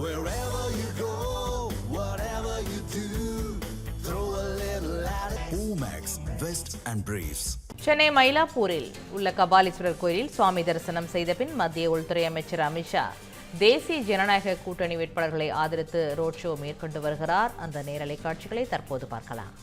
Wherever you go, whatever you do, throw a little at it. Omax, Vest and Briefs. Chennai மயிலாப்பூரில் உள்ள கபாலீஸ்வரர் கோயிலில் சுவாமி தரிசனம் செய்த பின் மத்திய உள்துறை அமைச்சர் அமித்ஷா தேசிய ஜனநாயக கூட்டணி வேட்பாளர்களை ஆதரித்து ரோட் ஷோ மேற்கொண்டு வருகிறார். அந்த நேரலை காட்சிகளை தற்போது பார்க்கலாம்.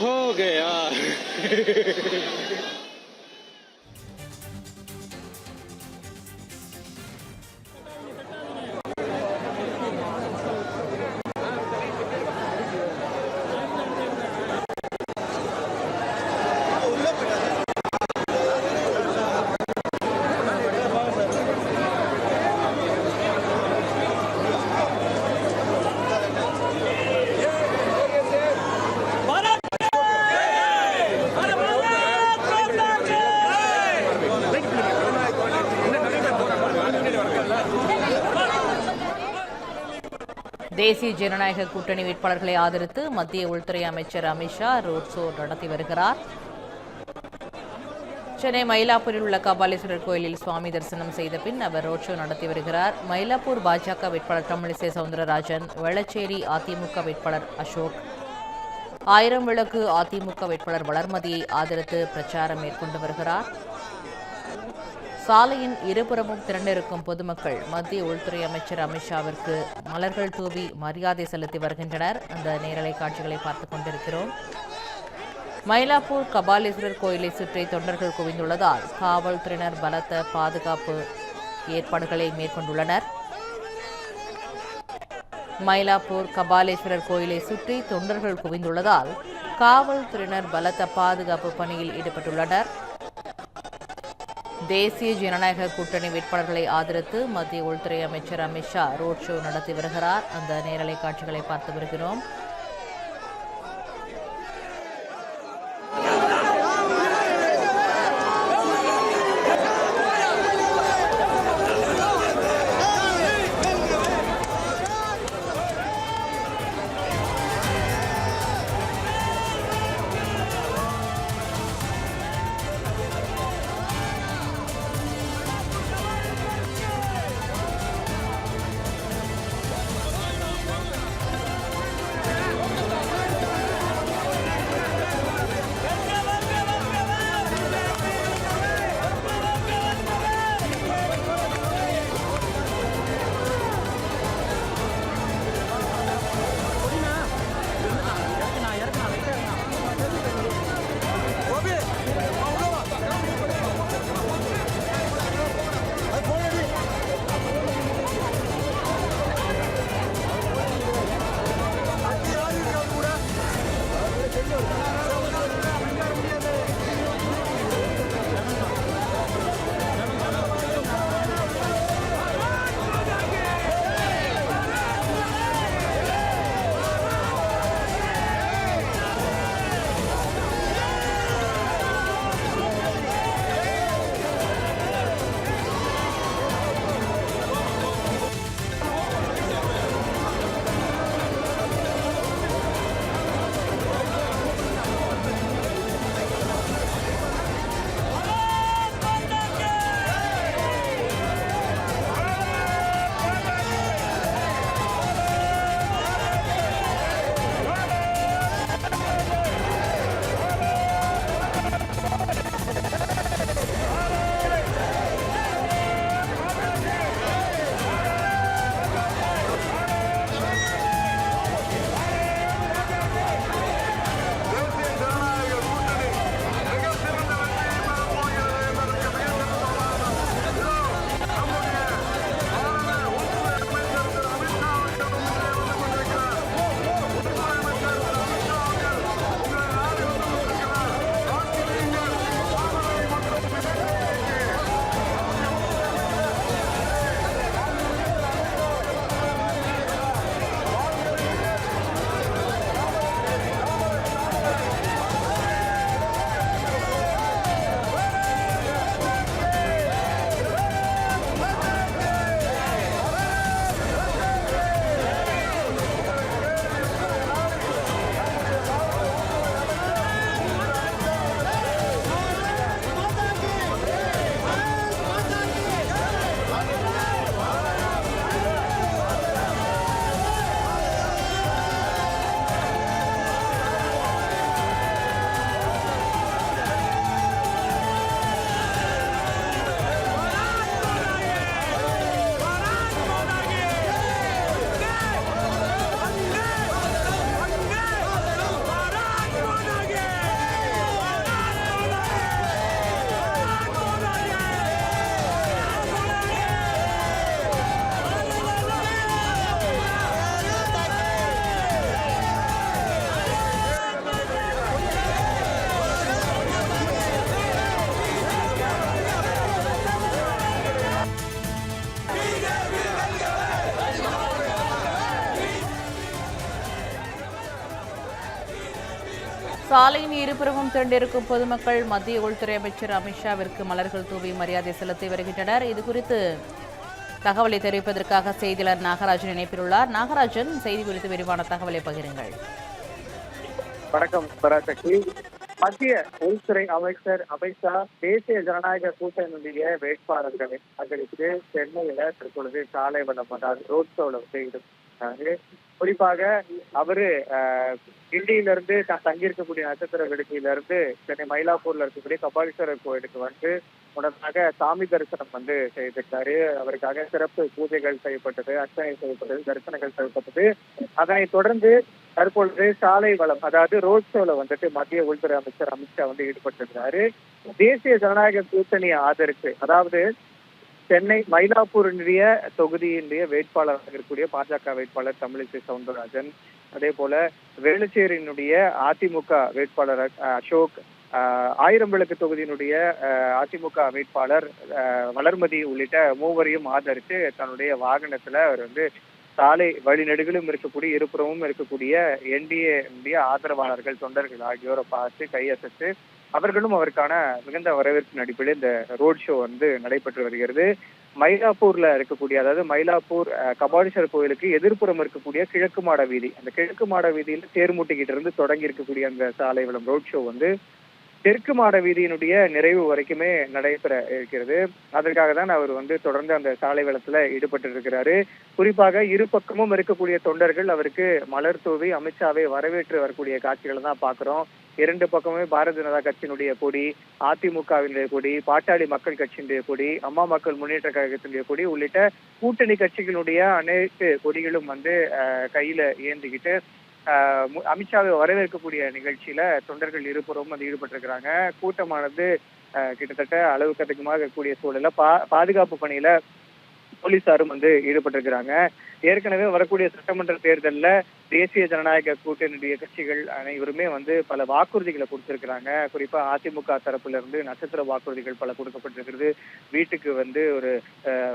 हो गया தேசிய ஜனநாயக கூட்டணி வேட்பாளர்களை ஆதரித்து மத்திய உள்துறை அமைச்சர் அமித்ஷா ரோட் ஷோ நடத்தி வருகிறார். சென்னை மயிலாப்பூரில் உள்ள கபாலீஸ்வரர் கோயிலில் சுவாமி தரிசனம் செய்த பின் அவர் ரோட் ஷோ நடத்தி வருகிறார். மயிலாப்பூர் பாஜக வேட்பாளர் தமிழிசை சவுந்தரராஜன், வெள்ளச்சேரி அதிமுக வேட்பாளர் அசோக், ஆயிரம் விளக்கு அதிமுக வேட்பாளர் வளர்மதியை ஆதரித்து பிரச்சாரம் மேற்கொண்டு வருகிறார். சாலையின் இருபுறமும் திரண்டிருக்கும் பொதுமக்கள் மத்திய உள்துறை அமைச்சர் அமித்ஷாவிற்கு மலர்கள் தூவி மரியாதை செலுத்தி வருகின்றனர். அந்த நேரலை காட்சிகளை பார்த்துக் கொண்டிருக்கிறோம். மயிலாப்பூர் கபாலீஸ்வரர் கோயிலை சுற்றி தொண்டர்கள் குவிந்துள்ளதால் காவல்துறையினர் பலத்த பாதுகாப்பு ஏற்பாடுகளை மேற்கொண்டுள்ளனர். மயிலாப்பூர் கபாலீஸ்வரர் கோயிலை சுற்றி தொண்டர்கள் குவிந்துள்ளதால் காவல்துறையினர் பலத்த பாதுகாப்பு பணியில் ஈடுபட்டுள்ளனர். தேசிய ஜனநாயக கூட்டணி வேட்பாளர்களை ஆதரித்து மத்திய உள்துறை அமைச்சர் அமித்ஷா ரோட் ஷோ நடத்தி வருகிறார். அந்த நேரலை காட்சிகளை பார்த்து வருகிறோம். சாலையின் இருபுறமும் திரண்டிருக்கும் பொதுமக்கள் மத்திய உள்துறை அமைச்சர் அமித்ஷாவிற்கு மலர்கள் தூவி மரியாதை செலுத்தி வருகின்றனர். இதுகுறித்து தகவலை தெரிவிப்பதற்காக செய்தியாளர் நாகராஜன் இணைப்பிலுள்ளார். நாகராஜன், செய்தி குறித்து விரிவான தகவலை பகிருங்கள். வணக்கம் பராசக்தி. மத்திய உள்துறை அமைச்சர் அமித்ஷா தேசிய ஜனநாயக கூட்டணியுடைய வேட்பாளர்களை ஆதரித்து சென்னையில தற்பொழுது சாலை வளம், அதாவது ரோட் ஷோல ஈடுபட்டாரு. குறிப்பாக அவரு கிண்டியிலிருந்து தங்கியிருக்கக்கூடிய நட்சத்திர விடுதியிலிருந்து சென்னை மயிலாப்பூர்ல இருக்கக்கூடிய கபாலீஸ்வரர் கோயிலுக்கு வந்து முன்னதாக சாமி தரிசனம் செய்திருக்காரு. அவருக்காக சிறப்பு பூஜைகள் செய்யப்பட்டது, அர்ச்சனை செய்யப்பட்டது, தரிசனங்கள் செய்யப்பட்டது. அதனை தொடர்ந்து தற்பொழுது சாலை வளம், அதாவது ரோட் ஷோல மத்திய உள்துறை அமைச்சர் அமித்ஷா ஈடுபட்டிருக்கிறாரு. தேசிய ஜனநாயக கூட்டணியை ஆதரித்து, அதாவது சென்னை மயிலாப்பூரினுடைய தொகுதியினுடைய வேட்பாளராக இருக்கக்கூடிய பாஜக வேட்பாளர் தமிழிசை சவுந்தரராஜன், அதே போல வேளச்சேரியினுடைய அதிமுக வேட்பாளர் அசோக், ஆயிரம்விளக்கு தொகுதியினுடைய அதிமுக வேட்பாளர் வளர்மதி உள்ளிட்ட மூவரையும் ஆதரித்து தன்னுடைய வாகனத்துல அவர் சாலை வழிநெடுகிலும் இருக்கக்கூடிய இருபுறமும் இருக்கக்கூடிய என்டிஏ ஆதரவாளர்கள், தொண்டர்கள் ஆகியோரை பார்த்து கையசைத்து அவர்களும் அவருக்கான மிகுந்த வரவேற்பு அடிப்படையில் இந்த ரோட் ஷோ நடைபெற்று வருகிறது. மயிலாப்பூர்ல இருக்கக்கூடிய, அதாவது மயிலாப்பூர் கபாலீஸ்வரர் கோயிலுக்கு எதிர்ப்புறம் இருக்கக்கூடிய கிழக்கு மாட வீதி, அந்த கிழக்கு மாட வீதியில தேர்முட்டிக்கிட்ட இருந்து தொடங்கி இருக்கக்கூடிய அந்த சாலை வளம் ரோட் ஷோ தெற்கு மாட வீதியினுடைய நிறைவு வரைக்குமே நடைபெற இருக்கிறது. அதற்காக தான் அவர் தொடர்ந்து அந்த சாலை வளத்துல ஈடுபட்டு இருக்கிறாரு. குறிப்பாக இரு பக்கமும் இருக்கக்கூடிய தொண்டர்கள் அவருக்கு மலர் தூவி அமித்ஷாவை வரவேற்று வரக்கூடிய காட்சிகளை தான் பாக்குறோம். இரண்டு பக்கமே பாரதிய ஜனதா கட்சியினுடைய கொடி, அதிமுகவினுடைய கொடி, பாட்டாளி மக்கள் கட்சியினுடைய கொடி, அம்மா மக்கள் முன்னேற்ற கழகத்தினுடைய கொடி உள்ளிட்ட கூட்டணி கட்சிகளுடைய அனைத்து கொடிகளும் கையில ஏந்திக்கிட்டு அமித்ஷாவை வரவேற்கக்கூடிய நிகழ்ச்சியில தொண்டர்கள் இருபுறமும் ஈடுபட்டிருக்கிறாங்க. கூட்டமானது கிட்டத்தட்ட அளவுக்கு அதிகமாக இருக்கக்கூடிய சூழல பாதுகாப்பு பணியில போலீசாரும் ஈடுபட்டிருக்கிறாங்க. ஏற்கனவே வரக்கூடிய சட்டமன்ற தேர்தல்ல தேசிய ஜனநாயக கூட்டணியுடைய கட்சிகள் அனைவருமே பல வாக்குறுதிகளை கொடுத்திருக்கிறாங்க. குறிப்பா அதிமுக தரப்புல இருந்து நட்சத்திர வாக்குறுதிகள் பல கொடுக்கப்பட்டிருக்கிறது. வீட்டுக்கு ஒரு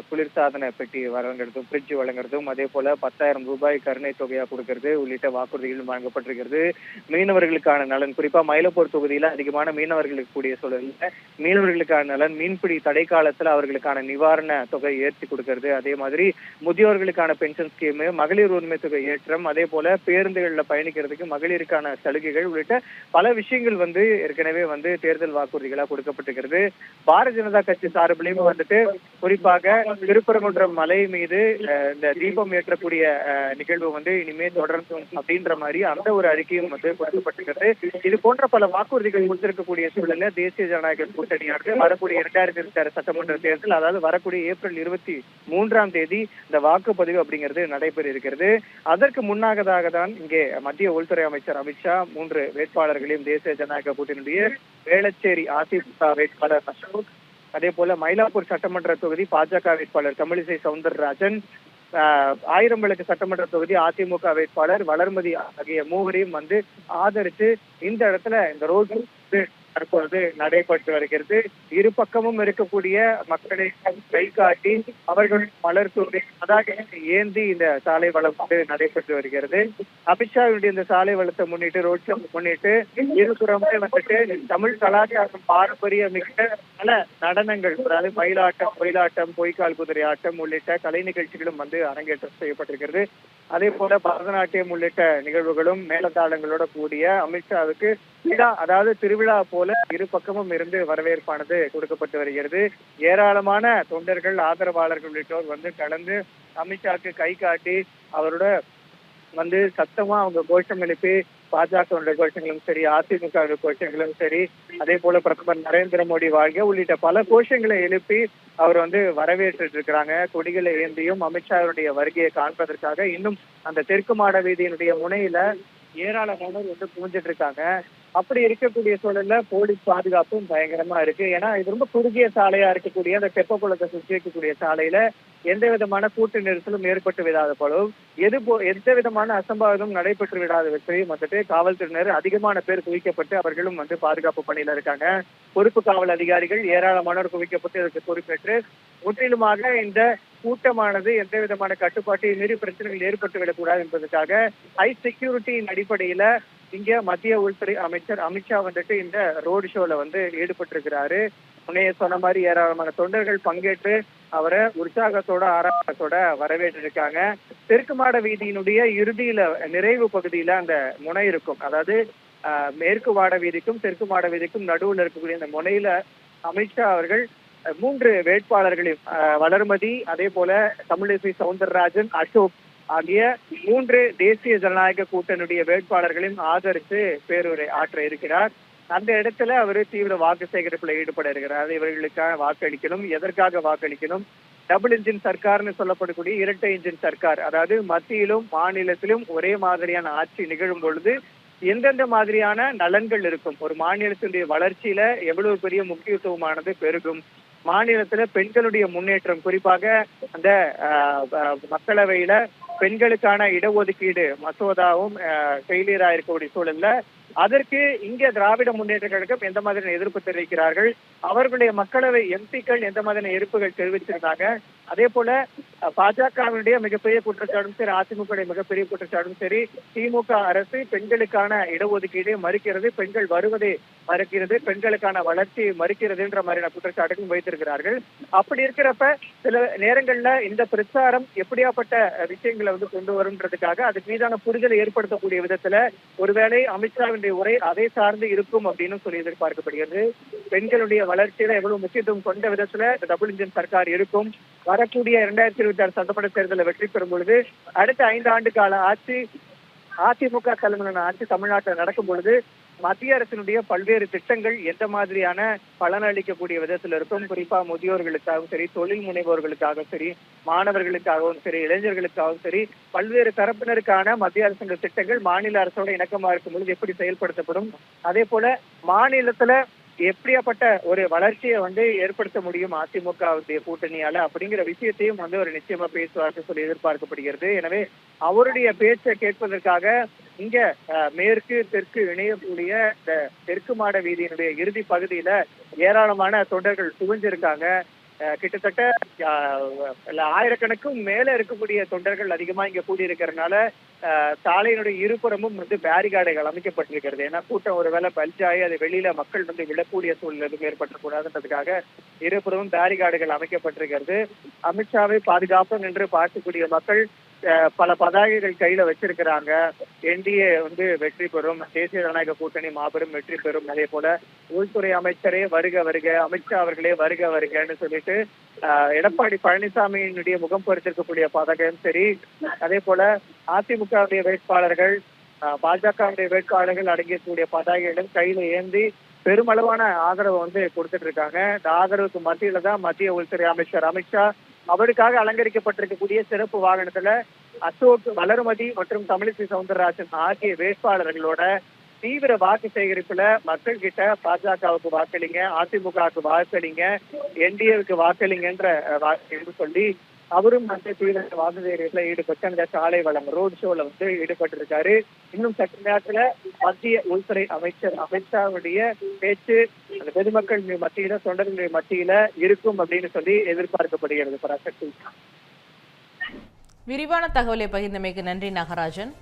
குளிர்சாதன பெட்டி வழங்குறதும், ஃப்ரிட்ஜ் வழங்குறதும், அதே போல 10,000 ரூபாய் கருணை தொகையா கொடுக்கறது உள்ளிட்ட வாக்குறுதிகளும் வழங்கப்பட்டிருக்கிறது. மீனவர்களுக்கான நலன், குறிப்பா மயிலாப்பூர் தொகுதியில அதிகமான மீனவர்களுக்கு கூடிய சூழல்ல மீனவர்களுக்கான நலன், மீன்பிடி தடை காலத்துல அவர்களுக்கான நிவாரண தொகை ஏற்றி கொடுக்கறது, அதே மாதிரி முதியோர்களுக்கான பென்ஷன் ஸ்கீம், மகளிர் உரிமை தொகை ஏற்றம், அதே போல பேருந்துகள்ல பயணிக்கிறதுக்கு மகளிருக்கான சலுகைகள் உள்ளிட்ட பல விஷயங்கள் ஏற்கனவே தேர்தல் வாக்குறுதிகளா கொடுக்கப்பட்டிருக்கிறது. பாரதிய ஜனதா கட்சி சார்பிலையும் குறிப்பாக திருப்பரங்குன்றம் மலை மீது இந்த தீபம் ஏற்றக்கூடிய நிகழ்வு இனிமே தொடர்ந்தும் அப்படின்ற மாதிரி அந்த ஒரு அறிக்கையும் கொடுக்கப்பட்டிருக்கிறது. இது போன்ற பல வாக்குறுதிகள் கொடுத்திருக்கக்கூடிய சூழல்ல தேசிய ஜனநாயக கூட்டணியானது வரக்கூடிய 2026 சட்டமன்ற தேர்தல், அதாவது வரக்கூடிய ஏப்ரல் 23 இந்த வாக்குப்பதிவு அப்படிங்கிறது நடைபெற இருக்கிறது. அதற்கு முன்னதாக தான் இங்கே மத்திய உள்துறை அமைச்சர் அமித்ஷா 3 வேட்பாளர்களையும் தேசிய ஜனநாயக கூட்டணியுடைய வேளச்சேரி அதிமுக வேட்பாளர் அசோக், அதே போல மயிலாப்பூர் சட்டமன்ற தொகுதி பாஜக வேட்பாளர் தமிழிசை சவுந்தரராஜன், ஆயிரம்விளக்கு சட்டமன்ற தொகுதி அதிமுக வேட்பாளர் வளர்மதி ஆகிய மூவரையும் ஆதரித்து இந்த இடத்துல இந்த ரோடு தற்பொழுது நடைபெற்று வருகிறது. இரு பக்கமும் இருக்கக்கூடிய மக்களை கை காட்டி அவர்கள் மலர் தூவி அதாக ஏந்தி இந்த சாலை வளம் நடைபெற்று வருகிறது. அமித்ஷாவுடைய இந்த சாலை வளத்தை முன்னிட்டு, ரோட் ஷோ முன்னிட்டு இருபுறமே தமிழ் கலாச்சாரம் பாரம்பரிய மிக்க பல நடனங்கள், அதாவது மயிலாட்டம், ஒயிலாட்டம், பொய்க்கால் குதிரை ஆட்டம் உள்ளிட்ட கலை நிகழ்ச்சிகளும் அரங்கேற்றம் செய்யப்பட்டிருக்கிறது. அதே போல பரதநாட்டியம் உள்ளிட்ட நிகழ்வுகளும் மேலதாளங்களோட கூடிய அமித்ஷாவுக்கு விழா, அதாவது திருவிழா போல இரு பக்கமும் இருந்து வரவேற்பானது கொடுக்கப்பட்டு வருகிறது. ஏராளமான தொண்டர்கள், ஆதரவாளர்கள் உள்ளிட்டோர் கலந்து அமித்ஷாவுக்கு கை காட்டி அவரோட சத்தமா அவங்க கோஷம் எழுப்பி, பாஜக கோஷங்களும் சரி, அதிமுக கோஷங்களும் சரி, அதே போல பிரதமர் நரேந்திர மோடி வாழ்க உள்ளிட்ட பல கோஷங்களை எழுப்பி அவர் வரவேற்று இருக்கிறாங்க. கொடிகளை ஏந்தியும் அமித்ஷாவுடைய வருகையை காண்பதற்காக இன்னும் அந்த தெற்கு மாட வீதியினுடைய முனையில ஏராளமானோர் குவிஞ்சிட்டு இருக்காங்க. அப்படி இருக்கக்கூடிய சூழல்ல போலீஸ் பாதுகாப்பும் பயங்கரமா இருக்கு. ஏன்னா இது ரொம்ப குறுகிய சாலையா இருக்கக்கூடிய அந்த தெப்பக்குளத்தை சுற்றி இருக்கக்கூடிய சாலையில எந்த விதமான கூட்ட நெரிசலும் ஏற்பட்டு விடாத போலும், எந்த விதமான அசம்பாவிதமும் நடைபெற்று விடாத வச்சையும் காவல்துறையினர் அதிகமான பேர் குவிக்கப்பட்டு அவர்களும் பாதுகாப்பு பணியில இருக்காங்க. பொறுப்பு காவல் அதிகாரிகள் ஏராளமானோர் குவிக்கப்பட்டு இதற்கு பொறுப்பேற்று முற்றிலுமாக இந்த கூட்டமானது எந்த விதமான கட்டுப்பாட்டை மீறி பிரச்சனைகள் ஏற்பட்டு விடக்கூடாது என்பதற்காக ஹை செக்யூரிட்டியின் அடிப்படையில இங்க மத்திய உள்துறை அமைச்சர் அமித்ஷா வந்துட்டு இந்த ரோடு ஷோல வந்து ஈடுபட்டிருக்கிறாரு. முன்னைய சொன்ன மாதிரி ஏராளமான தொண்டர்கள் பங்கேற்று அவரை உற்சாகத்தோட ஆராட்டத்தோட வரவேற்றிருக்காங்க. தெற்கு மாட வீதியினுடைய இறுதியில நிறைவு பகுதியில அந்த முனை இருக்கும். அதாவது மேற்கு மாட வீதிக்கும் தெற்கு மாட வீதிக்கும் நடுவில் இருக்கக்கூடிய அந்த முனையில அமித்ஷா அவர்கள் 3 வேட்பாளர்களையும் வளர்மதி, அதே போல தமிழிசை சவுந்தரராஜன், அசோக் ஆகிய 3 தேசிய ஜனநாயக கூட்டணியுடைய வேட்பாளர்களையும் ஆதரித்து பேருரை ஆற்ற இருக்கிறார். அந்த இடத்துல அவர் தீவிர வாக்கு சேகரிப்புல ஈடுபட இருக்கிறார். இவர்களுக்காக வாக்களிக்கணும், எதற்காக வாக்களிக்கணும், டபுள் இன்ஜின் சர்க்கார்னு சொல்லப்படக்கூடிய இரட்டை இன்ஜின் சர்க்கார், அதாவது மத்தியிலும் மாநிலத்திலும் ஒரே மாதிரியான ஆட்சி நிகழும் பொழுது எந்தெந்த மாதிரியான நலன்கள் இருக்கும், ஒரு மாநிலத்தினுடைய வளர்ச்சியில எவ்வளவு பெரிய முக்கியத்துவமானது பெருகும், மாநிலத்துல பெண்களுடைய முன்னேற்றம், குறிப்பாக அந்த மக்களவையில பெண்களுக்கான இடஒதுக்கீடு மசோதாவும் ஃபெயிலியரா இருக்கக்கூடிய சூழல்ல அதற்கு இங்க திராவிட முன்னேற்ற கழகம் எந்த மாதிரியான எதிர்ப்பு தெரிவிக்கிறார்கள், அவர்களுடைய மக்களவை எம்பிக்கள் எந்த மாதிரியான எதிர்ப்புகள் தெரிவிச்சிருந்தாங்க. அதே போல பாஜகவினுடைய மிகப்பெரிய குற்றச்சாட்டும் சரி, அதிமுக மிகப்பெரிய குற்றச்சாட்டும் சரி, திமுக அரசு பெண்களுக்கான இடஒதுக்கீடு மறுக்கிறது, பெண்கள் வருவதை மறுக்கிறது, பெண்களுக்கான வளர்ச்சியை மறுக்கிறதுன்ற மாதிரியான குற்றச்சாட்டுகளும் வைத்திருக்கிறார்கள். அப்படி இருக்கிறப்ப சில நேரங்கள்ல இந்த பிரச்சாரம் எப்படியாப்பட்ட விஷயங்களை வந்து கொண்டு வரும்ன்றதுக்காக அதுக்கு மீதான புரிதலை ஏற்படுத்தக்கூடிய விதத்துல ஒருவேளை அமித்ஷாவின் உரை அதை சார்ந்து இருக்கும் அப்படின்னு சொல்லி எதிர்பார்க்கப்படுகிறது. பெண்களுடைய வளர்ச்சியில எவ்வளவு முக்கியத்துவம் கொண்ட விதத்துல டபுள் இன்ஜின் சர்க்கார் இருக்கும். வரக்கூடிய 2026 சட்டமன்ற தேர்தலில் வெற்றி பெறும் பொழுது அடுத்த 5 ஆண்டு கால ஆட்சி அதிமுக தலைமையிலான ஆட்சி தமிழ்நாட்டில் நடக்கும் பொழுது மத்திய அரசினுடைய பல்வேறு திட்டங்கள் எந்த மாதிரியான பலன் அளிக்கக்கூடிய விதத்தில் இருக்கும், குறிப்பா முதியோர்களுக்காகவும் சரி, தொழில் முனைவோர்களுக்காகவும் சரி, மாணவர்களுக்காகவும் சரி, இளைஞர்களுக்காகவும் சரி, பல்வேறு தரப்பினருக்கான மத்திய அரசின் திட்டங்கள் மாநில அரசோட இணக்கமா இருக்கும் பொழுது எப்படி செயல்படுத்தப்படும், அதே போல மாநிலத்துல எப்படியாப்பட்ட ஒரு வளர்ச்சியை வந்து ஏற்படுத்த முடியும் அதிமுகவுடைய கூட்டணியால அப்படிங்கிற விஷயத்தையும் வந்து ஒரு நிச்சயமா பேசுவார்கள் சொல்லி எதிர்பார்க்கப்படுகிறது. எனவே அவருடைய பேச்சை கேட்பதற்காக இங்க மேற்கு தெற்கு இணையக்கூடிய இந்த தெற்கு மாட வீதியினுடைய இறுதி பகுதியில ஏராளமான தொண்டர்கள் குவிஞ்சிருக்காங்க. கிட்டத்தட்ட ஆயிரக்கணக்கும் மேல இருக்கக்கூடிய தொண்டர்கள் அதிகமா இங்க கூடியிருக்கிறதுனால சாலையினுடைய இருபுறமும் வந்து பேரிகார்டுகள் அமைக்கப்பட்டிருக்கிறது. ஏன்னா கூட்டம் ஒருவேளை பல்ஜாயி அது வெளியில மக்கள் வந்து விழக்கூடிய சூழ்நிலை எதுவும் ஏற்பட்டக்கூடாதுன்றதுக்காக இருபுறமும் பேரிகார்டுகள் அமைக்கப்பட்டிருக்கிறது. அமித்ஷாவை பாதுகாப்பு நின்று பார்க்கக்கூடிய மக்கள் பல பதாகைகள் கையில வச்சிருக்கிறாங்க. என்டிஏ வந்து வெற்றி பெறும், தேசிய ஜனநாயக கூட்டணி மாபெரும் வெற்றி பெறும், அதே போல உள்துறை அமைச்சரே வருக வருக, அமித்ஷா அவர்களே வருக வருகன்னு சொல்லிட்டு எடப்பாடி பழனிசாமியினுடைய முகம் பொறுத்திருக்கக்கூடிய பதாகையும் சரி, அதே போல அதிமுகவுடைய வேட்பாளர்கள் பாஜகவுடைய வேட்பாளர்கள் அடங்கியக்கூடிய பதாகைகளும் கையில ஏந்தி பெருமளவான ஆதரவை வந்து கொடுத்துட்டு இருக்காங்க. இந்த ஆதரவுக்கு மத்தியில தான் மத்திய உள்துறை அமைச்சர் அமித்ஷா அவருக்காக அலங்கரிக்கப்பட்டிருக்கக்கூடிய சிறப்பு வாகனத்துல அசோக், வளர்மதி மற்றும் தமிழிசை சவுந்தரராஜன் ஆகிய வேட்பாளர்களோட தீவிர வாக்கு சேகரிப்புல மக்கள் கிட்ட பாஜகவுக்கு வாக்களிங்க, அதிமுகவுக்கு வாக்களிங்க, என்டிஏவுக்கு வாக்களிங்கன்ற சொல்லி அவரும் வந்து தீவிர வாக்கு சேகரிப்புல ஈடுபட்டு அந்த சாலை வளம் ரோட் ஷோல வந்து ஈடுபட்டிருக்காரு. இன்னும் சற்று நேரத்துல மத்திய உள்துறை அமைச்சர் அமித்ஷாவுடைய பேச்சு அந்த பொதுமக்கள் மத்தியில தொண்டர்களுடைய மத்தியில இருக்கும் அப்படின்னு சொல்லி எதிர்பார்க்கப்படுகிறது. பராசக்தி, விரிவான தகவலை பகிர்ந்தமைக்கு நன்றி நாகராஜன்.